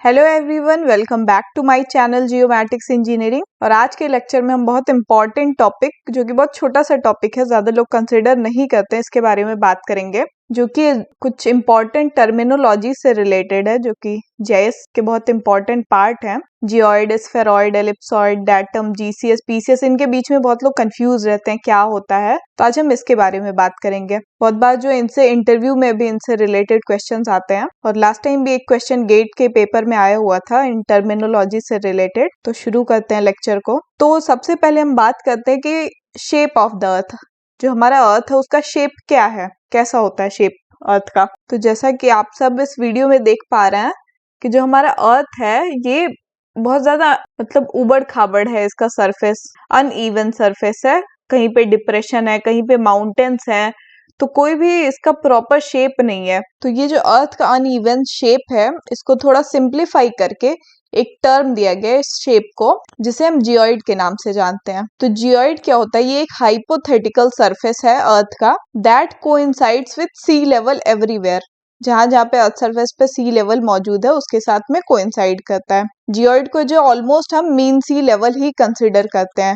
Hello everyone, welcome back to my channel geomatics engineering. और आज के लेक्चर में हम बहुत इंपॉर्टेंट टॉपिक, जो कि बहुत छोटा सा टॉपिक है, ज्यादा लोग कंसिडर नहीं करते हैं, इसके बारे में बात करेंगे, जो कि कुछ इंपॉर्टेंट टर्मिनोलॉजी से रिलेटेड है, जो कि जेएस के बहुत इंपॉर्टेंट पार्ट है। Geoid, spheroid, ellipsoid, datum, GCS, PCS, इनके बीच में बहुत लोग कंफ्यूज रहते हैं क्या होता है, तो आज हम इसके बारे में बात करेंगे। बहुत बार जो इनसे इंटरव्यू में भी इनसे रिलेटेड क्वेश्चंस आते हैं, और लास्ट टाइम भी एक क्वेश्चन गेट के पेपर में आया हुआ था इन टर्मिनोलॉजी से रिलेटेड। तो शुरू करते हैं लेक्चर को। तो सबसे पहले हम बात करते हैं कि शेप ऑफ द अर्थ, जो हमारा अर्थ है उसका शेप क्या है, कैसा होता है शेप अर्थ का। तो जैसा कि आप सब इस वीडियो में देख पा रहे हैं कि जो हमारा अर्थ है ये बहुत ज्यादा मतलब उबड़ खाबड़ है, इसका सरफेस अनइवन सरफेस है, कहीं पे डिप्रेशन है, कहीं पे माउंटेन्स है, तो कोई भी इसका प्रॉपर शेप नहीं है। तो ये जो अर्थ का अनइवन शेप है, इसको थोड़ा सिंप्लीफाई करके एक टर्म दिया गया है इस शेप को, जिसे हम जियोइड के नाम से जानते हैं। तो जियोइड क्या होता है? ये एक हाइपोथेटिकल सरफेस है अर्थ का, that coincides with sea level everywhere. जहां जहां पे अर्थ सरफेस पे सी लेवल मौजूद है उसके साथ में कोइंसाइड करता है। जियोइड को जो ऑलमोस्ट हम मीन सी लेवल ही कंसिडर करते हैं।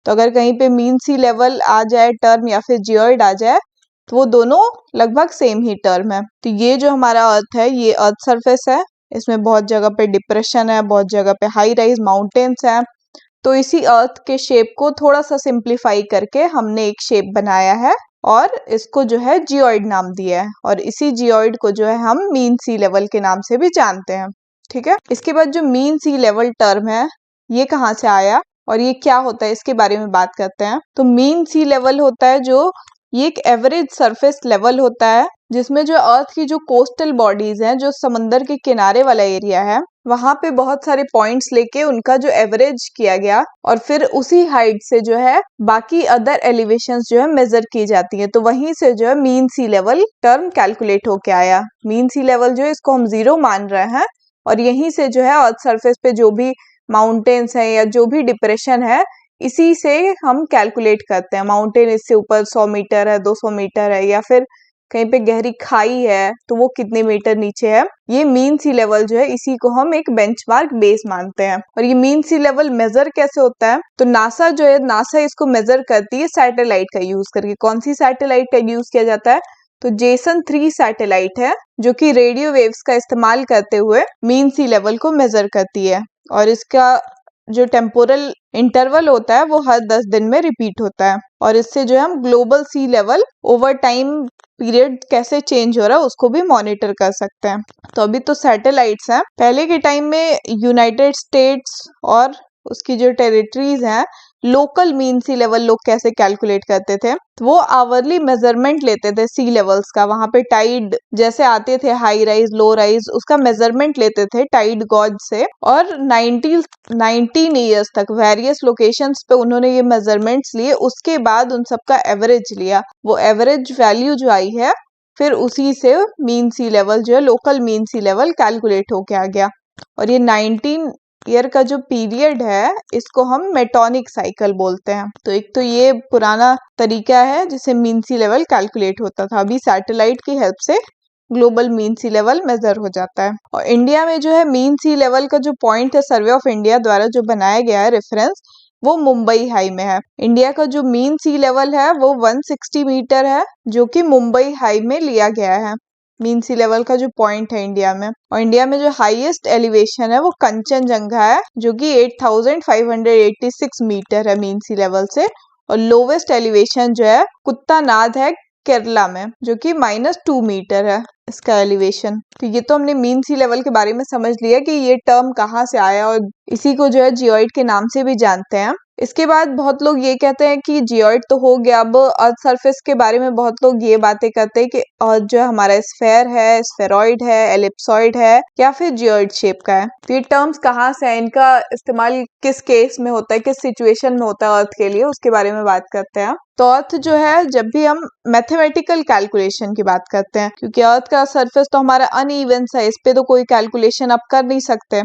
तो अगर कहीं पे मीन सी लेवल आ जाए टर्म, या फिर जियोइड आ जाए, तो वो दोनों लगभग सेम ही टर्म है। तो ये जो हमारा अर्थ है, ये अर्थ सरफेस है, इसमें बहुत जगह पे डिप्रेशन है, बहुत जगह पे हाई राइज माउंटेन्स है। तो इसी अर्थ के शेप को थोड़ा सा सिंप्लीफाई करके हमने एक शेप बनाया है, और इसको जो है जियोइड नाम दिया है, और इसी जियोइड को जो है हम मीन सी लेवल के नाम से भी जानते हैं। ठीक है, इसके बाद जो मीन सी लेवल टर्म है, ये कहाँ से आया और ये क्या होता है, इसके बारे में बात करते हैं। तो मीन सी लेवल होता है जो ये एक एवरेज सरफेस लेवल होता है, जिसमें जो अर्थ की जो कोस्टल बॉडीज हैं, जो समंदर के किनारे वाला एरिया है, वहां पे बहुत सारे पॉइंट्स लेके उनका जो एवरेज किया गया, और फिर उसी हाइट से जो है बाकी अदर एलिवेशंस जो है मेजर की जाती है। तो वहीं से जो है मीन सी लेवल टर्म कैलकुलेट होके आया। मीन सी लेवल जो है इसको हम 0 मान रहे हैं, और यहीं से जो है अर्थ सरफेस पे जो भी माउंटेन्स है या जो भी डिप्रेशन है, इसी से हम कैलकुलेट करते हैं। माउंटेन इससे ऊपर 100 मीटर है, 200 मीटर है, या फिर कहीं पे गहरी खाई है तो वो कितने मीटर नीचे है। ये मीन सी लेवल जो है, इसी को हम एक बेंचमार्क बेस मानते हैं। और ये मीन सी लेवल मेजर कैसे होता है? तो नासा जो है, नासा इसको मेजर करती है सैटेलाइट का यूज करके। कौन सी सैटेलाइट का यूज किया जाता है? तो जेसन 3 सैटेलाइट है, जो कि रेडियो वेव्स का इस्तेमाल करते हुए मीन सी लेवल को मेजर करती है। और इसका जो टेम्पोरल इंटरवल होता है वो हर 10 दिन में रिपीट होता है, और इससे जो है हम ग्लोबल सी लेवल ओवर टाइम पीरियड कैसे चेंज हो रहा है उसको भी मॉनिटर कर सकते हैं। तो अभी तो सैटेलाइट्स हैं, पहले के टाइम में यूनाइटेड स्टेट्स और उसकी जो टेरिटरीज हैं, लोकल मीन सी लेवल लोग कैसे कैलकुलेट करते थे? तो वो आवरली मेजरमेंट लेते थे सी लेवल्स का। वहां पे टाइड जैसे आते थे, हाई राइज लो राइज, उसका मेजरमेंट लेते थे टाइड गॉज से, और 19 ईयर्स तक वेरियस लोकेशंस पे उन्होंने ये मेजरमेंट्स लिए। उसके बाद उन सबका एवरेज लिया, वो एवरेज वैल्यू जो आई है, फिर उसी से मीन सी लेवल जो है, लोकल मीन सी लेवल कैलकुलेट होके आ गया। और ये 19 ईयर का जो पीरियड है, इसको हम मेटोनिक साइकिल बोलते हैं। तो एक तो ये पुराना तरीका है जिसे मीन सी लेवल कैलकुलेट होता था। अभी सैटेलाइट की हेल्प से ग्लोबल मीन सी लेवल मेजर हो जाता है। और इंडिया में जो है मीन सी लेवल का जो पॉइंट है, सर्वे ऑफ इंडिया द्वारा जो बनाया गया है रेफरेंस, वो मुंबई हाई में है। इंडिया का जो मीन सी लेवल है वो 160 मीटर है, जो कि मुंबई हाई में लिया गया है। मीन सी लेवल का जो पॉइंट है इंडिया में। और इंडिया में जो हाईएस्ट एलिवेशन है वो कंचनजंगा है, जो कि 8586 मीटर है मीन सी लेवल से। और लोवेस्ट एलिवेशन जो है कुत्तानाद है केरला में, जो कि -2 मीटर है इसका एलिवेशन। तो ये तो हमने मीन सी लेवल के बारे में समझ लिया कि ये टर्म कहाँ से आया, और इसी को जो है जियोइड के नाम से भी जानते हैं। इसके बाद बहुत लोग ये कहते हैं कि जियोइड तो हो गया, अब अर्थ सरफेस के बारे में बहुत लोग ये बातें करते हैं कि अर्थ जो है हमारा स्फेयर है, स्फेरॉइड है, एलिप्सॉइड है, या फिर जियोइड शेप का है। तो ये टर्म्स कहाँ से है, इनका इस्तेमाल किस केस में होता है, किस सिचुएशन में होता है अर्थ के लिए, उसके बारे में बात करते हैं। तो अर्थ जो है, जब भी हम मैथमेटिकल कैलकुलेशन की बात करते हैं, क्योंकि अर्थ का सरफेस तो हमारा अनइवन है, इस पे तो कोई कैलकुलेशन आप कर नहीं सकते,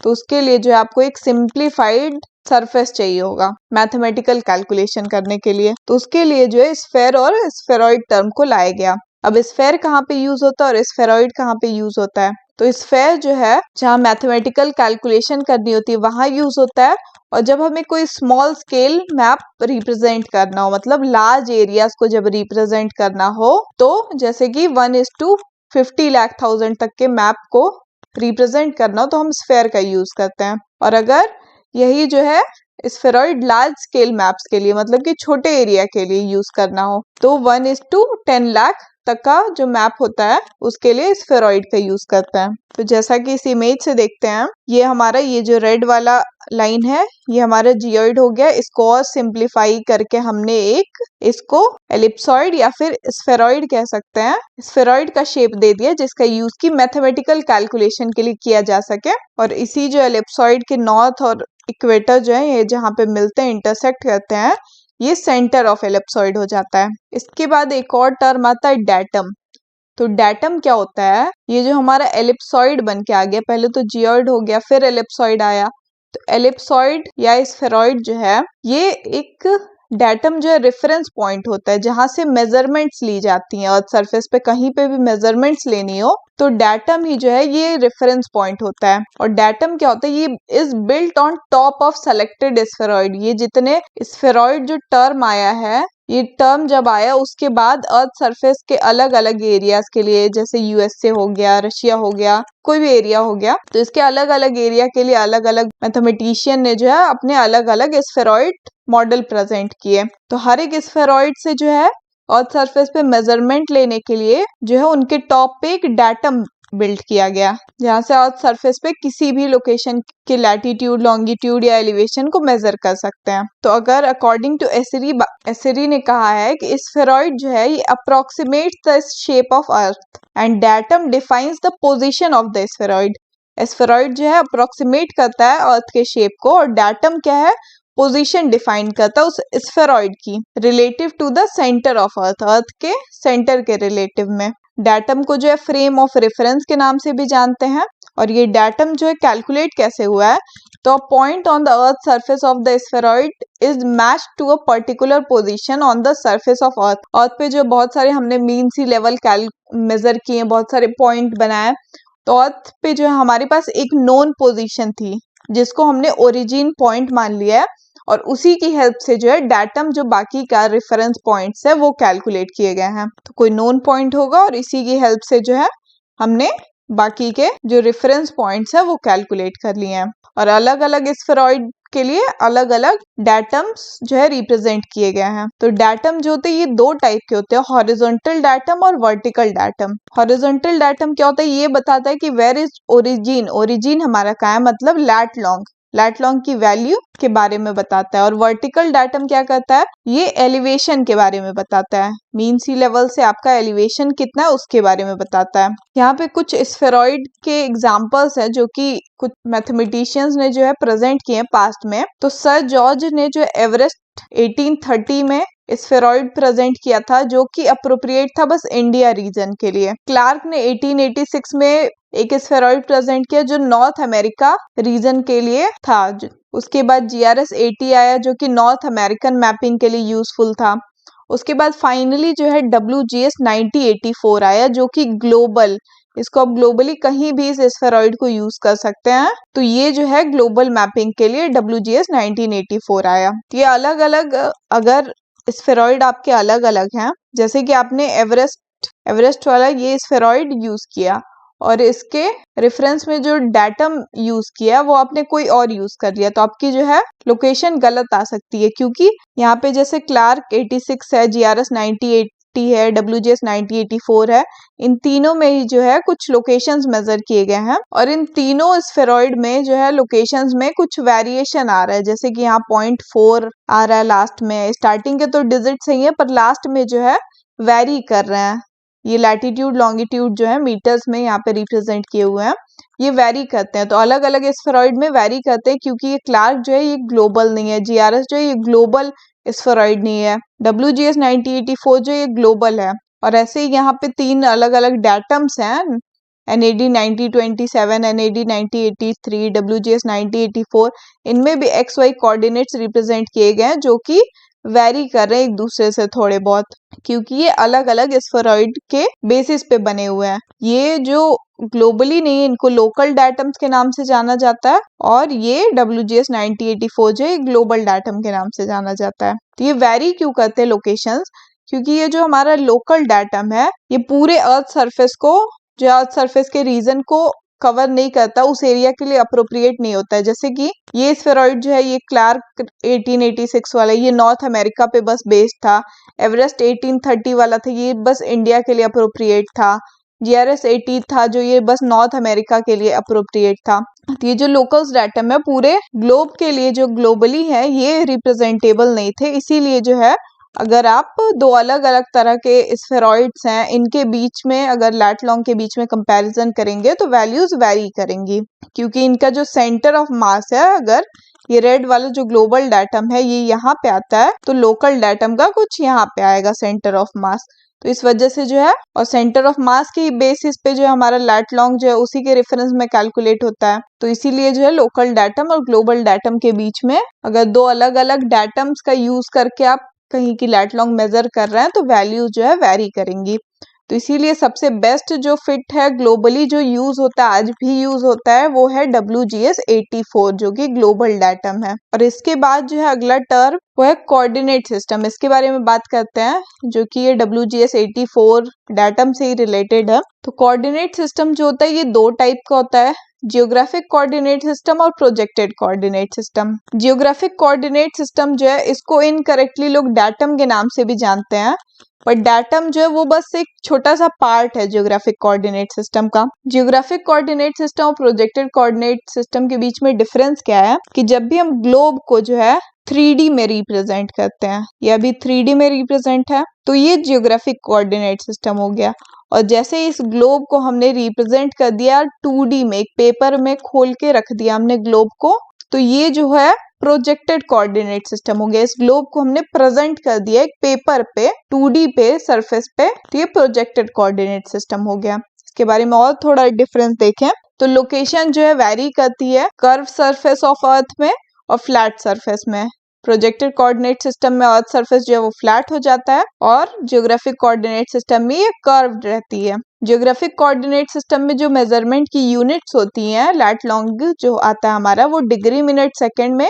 तो उसके लिए जो है आपको एक सिंप्लीफाइड सरफेस चाहिए होगा मैथमेटिकल कैलकुलेशन करने के लिए। तो उसके लिए जो है स्फेयर और स्फेरॉइड टर्म को लाया गया। अब स्फेयर कहाँ पे यूज होता है और स्फेरॉइड कहाँ पे यूज होता है? तो स्फेयर जो है जहाँ मैथमेटिकल कैलकुलेशन करनी होती है वहां यूज होता है, और जब हमें कोई स्मॉल स्केल मैप रिप्रेजेंट करना हो, मतलब लार्ज एरियाज को जब रिप्रेजेंट करना हो, तो जैसे कि 1:50 लाख थाउजेंड तक के मैप को रिप्रेजेंट करना हो तो हम स्फेयर का यूज करते हैं। और अगर यही जो है स्फेरॉइड लार्ज स्केल मैप्स के लिए, मतलब कि छोटे एरिया के लिए यूज करना हो, तो 1:10 लाख तक का जो मैप होता है उसके लिए स्फेरॉइड का यूज करते हैं। तो जैसा कि इस इमेज से देखते हैं, ये हमारा ये जो रेड वाला लाइन है ये हमारा जियोइड हो गया। इसको और सिंप्लीफाई करके हमने इसको एलिप्सॉइड या फिर स्फेरॉइड कह सकते हैं, स्फेरॉइड का शेप दे दिया जिसका यूज की मैथमेटिकल कैलकुलेशन के लिए किया जा सके। और इसी जो एलिप्सॉइड के नॉर्थ और इक्वेटर जो है ये जहाँ पे मिलते हैं, इंटरसेक्ट करते हैं, ये सेंटर ऑफ एलिप्सॉइड हो जाता है। इसके बाद एक और टर्म आता है डेटम। तो डेटम क्या होता है, ये जो हमारा एलिप्सॉइड बन के आ गया, पहले तो जियोइड हो गया फिर एलिप्सॉइड आया, तो एलिप्सॉइड या स्फेरॉइड जो है ये एक डेटम जो है रेफरेंस पॉइंट होता है जहां से मेजरमेंट्स ली जाती हैं। अर्थ सरफेस पे कहीं पे भी मेजरमेंट्स लेनी हो तो डेटम ही जो है ये रेफरेंस पॉइंट होता है। और डेटम क्या होता है, ये is built on top of selected spheroid. ये जितने स्फेरॉइड जो टर्म आया है, ये टर्म जब आया उसके बाद अर्थ सरफेस के अलग अलग एरियाज के लिए, जैसे यूएसए हो गया, रशिया हो गया, कोई भी एरिया हो गया, तो इसके अलग अलग एरिया के लिए अलग अलग मैथमेटिशियन ने जो है अपने अलग अलग स्फेरॉइड मॉडल प्रेजेंट किए। तो हर एक स्फेरॉइड से जो है अर्थ सरफेस पे मेजरमेंट लेने के लिए जो है उनके टॉप पे एक डेटम बिल्ड किया गया, जहां से अर्थ सरफेस पे किसी भी लोकेशन के लैटिट्यूड, लॉन्गिट्यूड या एलिवेशन को मेजर कर सकते हैं। तो अगर अकॉर्डिंग टू एसेरी ने कहा है कि स्फेरॉइड जो है ये approximate the shape of earth and datum defines the position of the spheroid. Spheroid जो है अप्रोक्सीमेट करता है अर्थ के शेप को, और डेटम क्या है, पोजीशन डिफाइन करता है उस स्फेरॉइड की relative to the centre of earth, earth के सेंटर के रिलेटिव में। डेटम को जो है फ्रेम ऑफ रेफरेंस के नाम से भी जानते हैं। और ये डेटम जो है कैलकुलेट कैसे हुआ है, तो point on the earth surface of the spheroid is match to a particular position on the surface of earth. Earth पे जो बहुत सारे हमने मीन सी लेवल मेजर किए, बहुत सारे पॉइंट बनाए, तो अर्थ पे जो है हमारे पास एक नोन पोजीशन थी जिसको हमने ओरिजिन पॉइंट मान लिया है, और उसी की हेल्प से जो है डेटम जो बाकी का रेफरेंस पॉइंट्स है वो कैलकुलेट किए गए हैं। तो कोई नोन पॉइंट होगा और इसी की हेल्प से जो है हमने बाकी के जो रेफरेंस पॉइंट्स है वो कैलकुलेट कर लिए हैं। और अलग अलग स्फेरॉइड के लिए अलग अलग डेटम्स जो है रिप्रेजेंट किए गए हैं। तो डेटम जो होते हैं ये दो टाइप के होते हैं, हॉरिजॉन्टल डेटम और वर्टिकल डेटम। हॉरिजॉन्टल डेटम क्या होता है, ये बताता है कि वेयर इज ओरिजिन, ओरिजिन हमारा कहाँ है, मतलब लैट लॉन्ग की वैल्यू के बारे में बताता है। और वर्टिकल डेटम क्या करता है, ये एलिवेशन के बारे में बताता है, मीन सी लेवल से आपका एलिवेशन कितना है उसके बारे में बताता है। यहाँ पे कुछ स्फेरॉइड के एग्जांपल्स है जो कि कुछ मैथमेटिशियंस ने जो है प्रेजेंट किए पास्ट में। तो सर जॉर्ज ने जो एवरेस्ट 1830 में स्फेरॉइड प्रेजेंट किया था जो कि अप्रोप्रिएट था बस इंडिया रीजन के लिए। क्लार्क ने 1886 में एक स्फेरॉइड प्रेजेंट किया जो नॉर्थ अमेरिका रीजन के लिए था। उसके बाद GRS 80 आया जो कि नॉर्थ अमेरिकन मैपिंग के लिए यूजफुल था। उसके बाद फाइनली जो है WGS 9084 आया जो कि ग्लोबल, इसको आप ग्लोबली कहीं भी इस स्फेरॉइड को यूज कर सकते हैं। तो ये जो है ग्लोबल मैपिंग के लिए WGS 1984 आया। ये अलग अलग अगर स्फेरॉइड आपके अलग अलग हैं, जैसे कि आपने एवरेस्ट वाला ये स्फेरॉइड यूज किया और इसके रेफरेंस में जो डेटम यूज किया वो आपने कोई और यूज कर लिया, तो आपकी जो है लोकेशन गलत आ सकती है, क्योंकि यहाँ पे जैसे क्लार्क 86 है, GRS 9080 है, WGS 9084 है, इन तीनों में ही जो है कुछ लोकेशंस मेजर किए गए हैं और इन तीनों स्फेरॉइड में जो है लोकेशंस में कुछ वेरिएशन आ रहा है। जैसे कि यहाँ 0.4 आ रहा है लास्ट में, स्टार्टिंग के तो डिजिट सही है पर लास्ट में जो है वेरी कर रहे हैं। ये लैटिट्यूड लॉन्गिट्यूड जो है मीटर्स में यहाँ पे रिप्रेजेंट किए हुए हैं, ये वेरी करते हैं। तो अलग अलग स्फेरॉइड में वेरी करते हैं क्योंकि ये क्लार्क जो है ये ग्लोबल नहीं है, GRS जो है ये ग्लोबल स्फेरॉइड नहीं है, WGS 9084 जो ये ग्लोबल है। और ऐसे ही यहाँ पे तीन अलग अलग डेटम्स हैं, NAD 9027, NAD 9083, WGS 9084, इनमें भी XY कोऑर्डिनेट्स रिप्रेजेंट किए गए हैं जो कि वेरी कर रहे हैं एक दूसरे से थोड़े बहुत, क्योंकि ये अलग अलग स्फेरॉइड के बेसिस पे बने हुए हैं। ये जो ग्लोबली नहीं, इनको लोकल डाटम्स के नाम से जाना जाता है, और ये WGS 9084 जो है ग्लोबल डाटम के नाम से जाना जाता है। तो ये वेरी क्यों करते हैं लोकेशंस? क्योंकि ये जो हमारा लोकल डाटम है, ये पूरे अर्थ सरफेस को, जो अर्थ सरफेस के रीजन को कवर नहीं करता, उस एरिया के लिए अप्रोप्रिएट नहीं होता है। जैसे कि ये स्फेरॉइड जो है, ये क्लार्क 1886 वाला, ये नॉर्थ अमेरिका पे बस बेस्ड था। एवरेस्ट 1830 वाला था, ये बस इंडिया के लिए अप्रोप्रिएट था। GRS 80 था जो ये बस नॉर्थ अमेरिका के लिए अप्रोप्रिएट था। तो ये जो लोकल्स डाटम है पूरे ग्लोब के लिए, जो ग्लोबली है, ये रिप्रेजेंटेबल नहीं थे। इसीलिए जो है, अगर आप दो अलग अलग तरह के स्फेरॉइड्स हैं, इनके बीच में अगर लैट लॉन्ग के बीच में कंपैरिजन करेंगे तो वैल्यूज वेरी करेंगी, क्योंकि इनका जो सेंटर ऑफ मास है, अगर ये रेड वाला जो ग्लोबल डाटम है ये यहाँ पे आता है, तो लोकल डाटम का कुछ यहाँ पे आएगा सेंटर ऑफ मास। तो इस वजह से जो है, और सेंटर ऑफ मास के बेसिस पे जो है हमारा लैट लॉन्ग जो है उसी के रेफरेंस में कैलकुलेट होता है। तो इसीलिए जो है लोकल डाटम और ग्लोबल डाटम के बीच में अगर दो अलग अलग डाटम्स का यूज करके आप कहीं की लैट लॉन्ग मेजर कर रहे हैं तो वैल्यू जो है वेरी करेंगी। तो इसीलिए सबसे बेस्ट जो फिट है ग्लोबली, जो यूज होता है, आज भी यूज होता है, वो है WGS 84 जो कि ग्लोबल डाटम है। और इसके बाद जो है अगला टर्म वो है कोऑर्डिनेट सिस्टम। इसके बारे में बात करते हैं, जो कि ये WGS 84 डाटम से ही रिलेटेड है। तो कोऑर्डिनेट सिस्टम जो होता है ये दो टाइप का होता है, जियोग्राफिक कोऑर्डिनेट सिस्टम और projected coordinate system. Geographic coordinate system जो है, इसको इनकरेक्टली लोग डाटम के नाम से भी जानते हैं, पर डाटम जो है वो बस एक छोटा सा पार्ट है जियोग्राफिक कोऑर्डिनेट सिस्टम का। जियोग्राफिक कोऑर्डिनेट सिस्टम और प्रोजेक्टेड कोऑर्डिनेट सिस्टम के बीच में डिफरेंस क्या है कि जब भी हम ग्लोब को जो है 3D में रिप्रेजेंट करते हैं, ये अभी 3D में रिप्रेजेंट है, तो ये जियोग्राफिक कोऑर्डिनेट सिस्टम हो गया। और जैसे इस ग्लोब को हमने रिप्रेजेंट कर दिया 2D में, एक पेपर में खोल के रख दिया हमने ग्लोब को, तो ये जो है प्रोजेक्टेड कोऑर्डिनेट सिस्टम हो गया। इस ग्लोब को हमने प्रेजेंट कर दिया एक पेपर पे, 2D पे, सरफेस पे, तो ये प्रोजेक्टेड कोऑर्डिनेट सिस्टम हो गया। इसके बारे में और थोड़ा डिफरेंस देखें तो लोकेशन जो है वेरी करती है कर्व सरफेस ऑफ अर्थ में और फ्लैट सरफेस में। प्रोजेक्टेड कोऑर्डिनेट सिस्टम में अर्थ सरफेस जो है वो फ्लैट हो जाता है, और जियोग्राफिक कोऑर्डिनेट सिस्टम में ये कर्व्ड रहती है। जियोग्राफिक कोऑर्डिनेट सिस्टम में जो मेजरमेंट की यूनिट्स होती हैं, लैट लॉन्ग जो आता है हमारा, वो डिग्री मिनट सेकंड में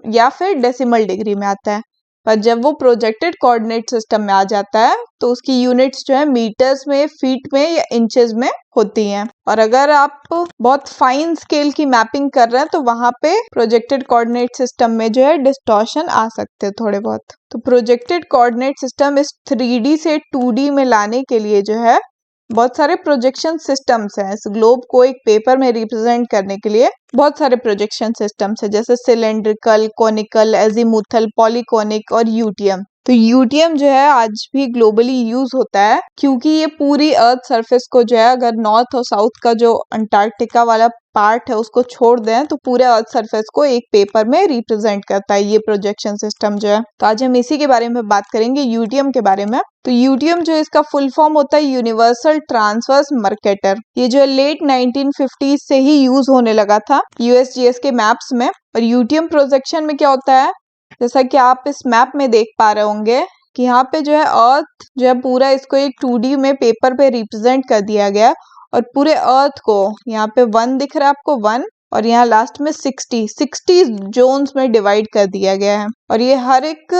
या फिर डेसिमल डिग्री में आता है। पर जब वो प्रोजेक्टेड कोऑर्डिनेट सिस्टम में आ जाता है तो उसकी यूनिट्स जो है मीटर्स में, फीट में या इंचेस में होती हैं। और अगर आप बहुत फाइन स्केल की मैपिंग कर रहे हैं तो वहां पे प्रोजेक्टेड कोऑर्डिनेट सिस्टम में जो है डिस्टॉर्शन आ सकते हैं थोड़े बहुत। तो प्रोजेक्टेड कोऑर्डिनेट सिस्टम इस 3D से 2D में लाने के लिए जो है बहुत सारे प्रोजेक्शन सिस्टम्स हैं। इस ग्लोब को एक पेपर में रिप्रेजेंट करने के लिए बहुत सारे प्रोजेक्शन सिस्टम्स हैं, जैसे सिलेंड्रिकल, कोनिकल, एजीमुथल, पॉलीकोनिक और यूटीएम। तो यूटीएम जो है आज भी ग्लोबली यूज होता है, क्योंकि ये पूरी अर्थ सरफेस को जो है, अगर नॉर्थ और साउथ का जो अंटार्कटिका वाला पार्ट है उसको छोड़ दें तो पूरे अर्थ सरफेस को एक पेपर में रिप्रेजेंट करता है ये प्रोजेक्शन सिस्टम जो है। तो आज हम इसी के बारे में बात करेंगे, यूटीएम के बारे में। तो यूटीएम जो है इसका फुल फॉर्म होता है यूनिवर्सल ट्रांसवर्स मर्केटर। ये जो है लेट 1950s से ही यूज होने लगा था USGS के मैप्स में। और यूटीएम प्रोजेक्शन में क्या होता है, जैसा कि आप इस मैप में देख पा रहे होंगे कि यहाँ पे जो है अर्थ जो है पूरा इसको एक 2D में पेपर पे रिप्रेजेंट कर दिया गया, और पूरे अर्थ को यहाँ पे 1 दिख रहा है आपको, 1, और यहाँ लास्ट में 60 जोन्स में डिवाइड कर दिया गया है। और ये हर एक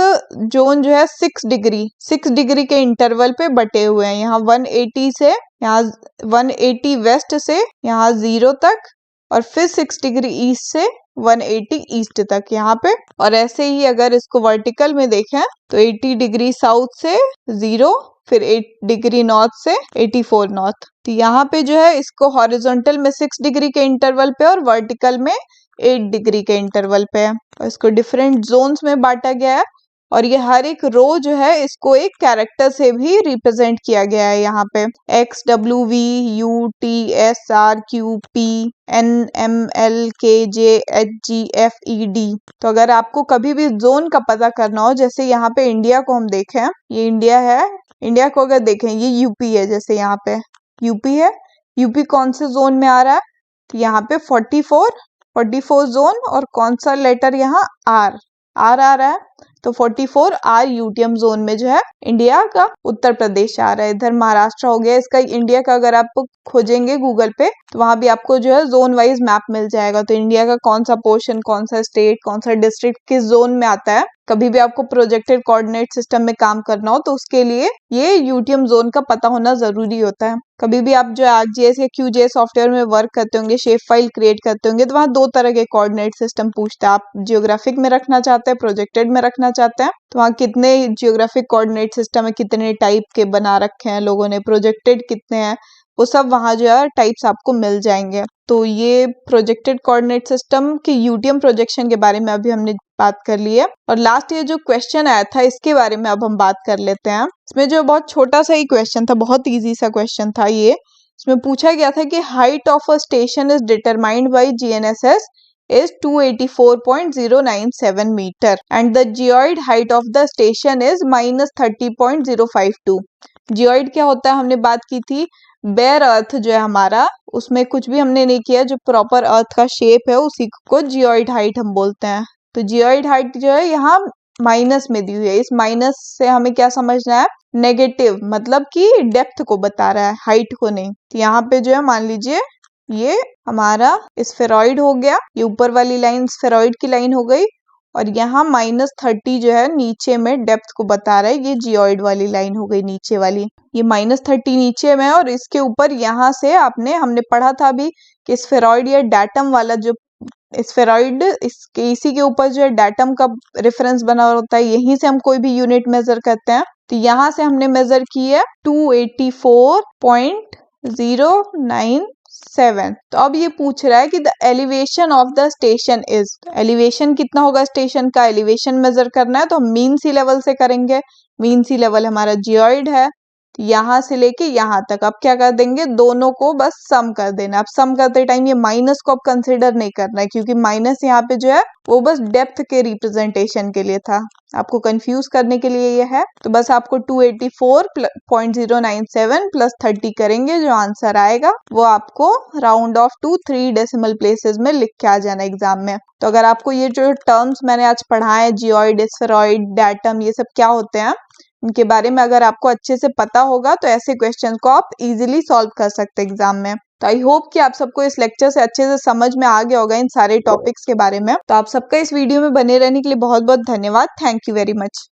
जोन जो है 6 डिग्री के इंटरवल पे बटे हुए हैं। यहाँ 180 से, यहाँ 180 वेस्ट से यहाँ 0 तक, और फिर 6 डिग्री ईस्ट से 180 ईस्ट तक यहाँ पे। और ऐसे ही अगर इसको वर्टिकल में देखें तो 80 डिग्री साउथ से 0, फिर 8 डिग्री नॉर्थ से 84 नॉर्थ। तो यहाँ पे जो है इसको हॉरिजॉन्टल में 6 डिग्री के इंटरवल पे और वर्टिकल में 8 डिग्री के इंटरवल पे है, और इसको डिफरेंट जोन्स में बांटा गया है। और ये हर एक रो जो है इसको एक कैरेक्टर से भी रिप्रेजेंट किया गया है, यहाँ पे X, W, V, U, T, S, R, Q, P, N, M, L, K, J, H, G, F, E, D। तो अगर आपको कभी भी जोन का पता करना हो, जैसे यहाँ पे इंडिया को हम देखें, ये इंडिया है, इंडिया को अगर देखें ये यूपी है, जैसे यहाँ पे यूपी है, यूपी कौन से जोन में आ रहा है, तो यहाँ पे 44 जोन, और कौन सा लेटर यहाँ R आ रहा है, तो 44 आर यूटीएम जोन में जो है इंडिया का उत्तर प्रदेश आ रहा है। इधर महाराष्ट्र हो गया। इसका इंडिया का अगर आप खोजेंगे गूगल पे तो वहां भी आपको जो है जोन वाइज मैप मिल जाएगा। तो इंडिया का कौन सा पोर्शन, कौन सा स्टेट, कौन सा डिस्ट्रिक्ट किस जोन में आता है, कभी भी आपको प्रोजेक्टेड कोऑर्डिनेट सिस्टम में काम करना हो तो उसके लिए ये यूटीएम जोन का पता होना जरूरी होता है। कभी भी आप जो आरजीएस या क्यूजीएस सॉफ्टवेयर में वर्क करते होंगे, शेप फाइल क्रिएट करते होंगे, तो वहाँ दो तरह के कोऑर्डिनेट सिस्टम पूछता है। आप जियोग्राफिक में रखना चाहते हैं, प्रोजेक्टेड में रखना चाहते हैं, तो वहाँ कितने जियोग्राफिक कोऑर्डिनेट सिस्टम है, कितने टाइप के बना रखे हैं लोगों ने, प्रोजेक्टेड कितने हैं, वो सब वहाँ जो है टाइप्स आपको मिल जाएंगे। तो ये प्रोजेक्टेड कोऑर्डिनेट सिस्टम के यूटीएम प्रोजेक्शन के बारे में अभी हमने बात कर ली है। और लास्ट ये जो क्वेश्चन आया था इसके बारे में अब हम बात कर लेते हैं। इसमें जो बहुत छोटा सा ही क्वेश्चन था, बहुत इजी सा क्वेश्चन था ये। इसमें पूछा गया था कि height of a station is determined by GNSS is 284.097 meter and the geoid height of the station is -30.052। Geoid क्या होता है हमने बात की थी, बेयर अर्थ जो है हमारा, उसमें कुछ भी हमने नहीं किया, जो प्रॉपर अर्थ का शेप है उसी को जियोइड हाइट हम बोलते हैं। तो जियोइड हाइट जो है यहाँ माइनस में दी हुई है। इस माइनस से हमें क्या समझना है, नेगेटिव, मतलब कि डेप्थ को बता रहा है, हाइट को नहीं। तो यहाँ पे जो है मान लीजिए ये हमारा स्फेरॉइड हो गया, ये ऊपर वाली लाइन स्फेरॉइड की लाइन हो गई, और यहाँ -30 जो है नीचे में डेप्थ को बता रहा है, ये जियोइड वाली लाइन हो गई नीचे वाली। ये -30 नीचे में, और इसके ऊपर यहाँ से हमने पढ़ा था अभी कि स्फेरॉइड या डाटम वाला जो स्फेरॉइड, इसी के ऊपर जो है डाटम का रेफरेंस बना होता है, यहीं से हम कोई भी यूनिट मेजर करते हैं। तो यहाँ से हमने मेजर की है 284.097। तो अब ये पूछ रहा है कि the elevation of the station is, elevation कितना होगा स्टेशन का, एलिवेशन मेजर करना है तो हम मीन सी लेवल से करेंगे। मीन सी लेवल हमारा जियोइड है, यहाँ से लेके यहाँ तक। अब क्या कर देंगे, दोनों को बस सम कर देना। अब सम करते टाइम ये माइनस को अब कंसिडर नहीं करना है, क्योंकि माइनस यहाँ पे जो है वो बस डेप्थ के रिप्रेजेंटेशन के लिए था, आपको कंफ्यूज करने के लिए ये है। तो बस आपको 284.097 प्लस 30 करेंगे, जो आंसर आएगा वो आपको round off to 3 decimal places में लिख के आ जाना एग्जाम में। तो अगर आपको ये जो टर्म्स मैंने आज पढ़ाए, जियोइड, स्फेरॉइड, डाटम, ये सब क्या होते हैं, इनके बारे में अगर आपको अच्छे से पता होगा तो ऐसे क्वेश्चन को आप इजीली सॉल्व कर सकते हैं एग्जाम में। तो आई होप कि आप सबको इस लेक्चर से अच्छे से समझ में आ गया होगा इन सारे टॉपिक्स के बारे में। तो आप सबका इस वीडियो में बने रहने के लिए बहुत बहुत धन्यवाद। Thank you very much.